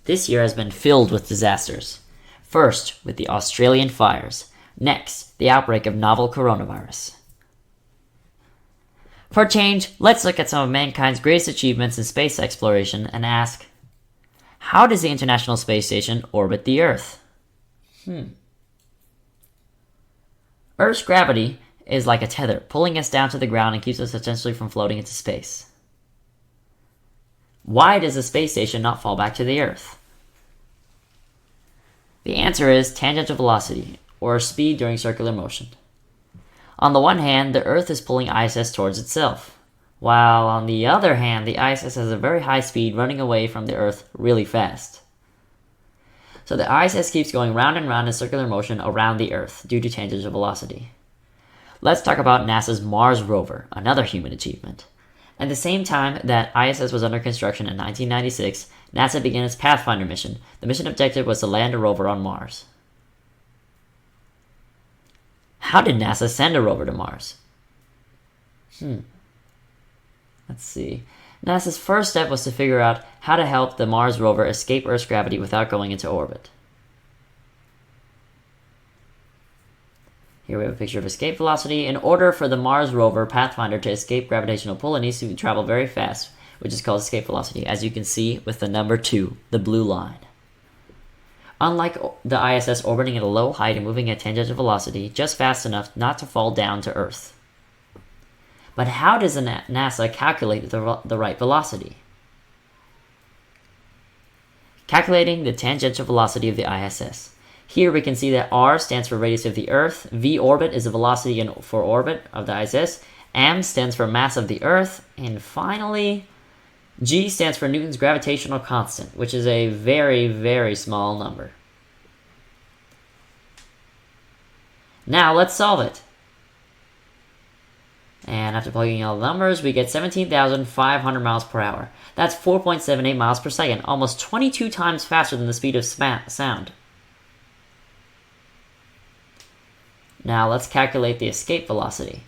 This year has been filled with disasters. First, with the Australian fires. Next, the outbreak of novel coronavirus. For a change, let's look at some of mankind's greatest achievements in space exploration and ask, how does the International Space Station orbit the Earth? Earth's gravity is like a tether, pulling us down to the ground and keeps us essentially from floating into space. Why does the space station not fall back to the Earth? The answer is tangential velocity, or speed during circular motion. On the one hand, the Earth is pulling ISS towards itself, while on the other hand, the ISS has a very high speed running away from the Earth really fast. So the ISS keeps going round and round in circular motion around the Earth due to tangential velocity. Let's talk about NASA's Mars rover, another human achievement. At the same time that ISS was under construction in 1996, NASA began its Pathfinder mission. The mission objective was to land a rover on Mars. How did NASA send a rover to Mars? Let's see. NASA's first step was to figure out how to help the Mars rover escape Earth's gravity without going into orbit. Here we have a picture of escape velocity. In order for the Mars rover Pathfinder to escape gravitational pull, it needs to travel very fast, which is called escape velocity, as you can see with the number 2, the blue line. Unlike the ISS orbiting at a low height and moving at tangential velocity, just fast enough not to fall down to Earth. But how does NASA calculate the right velocity? Calculating the tangential velocity of the ISS. Here we can see that R stands for radius of the Earth, V orbit is the velocity for orbit of the ISS, M stands for mass of the Earth, and finally, G stands for Newton's gravitational constant, which is a very, very small number. Now let's solve it. And after plugging in all the numbers, we get 17,500 miles per hour. That's 4.78 miles per second, almost 22 times faster than the speed of sound. Now let's calculate the escape velocity.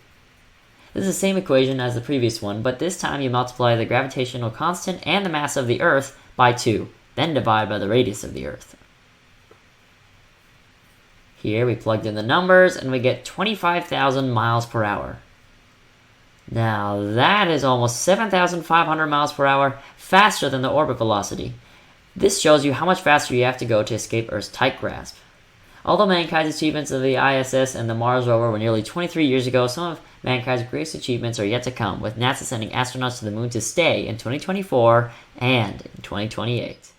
This is the same equation as the previous one, but this time you multiply the gravitational constant and the mass of the Earth by 2, then divide by the radius of the Earth. Here we plugged in the numbers and we get 25,000 miles per hour. Now that is almost 7,500 miles per hour faster than the orbit velocity. This shows you how much faster you have to go to escape Earth's tight grasp. Although mankind's achievements of the ISS and the Mars rover were nearly 23 years ago, some of mankind's greatest achievements are yet to come, with NASA sending astronauts to the moon to stay in 2024 and in 2028.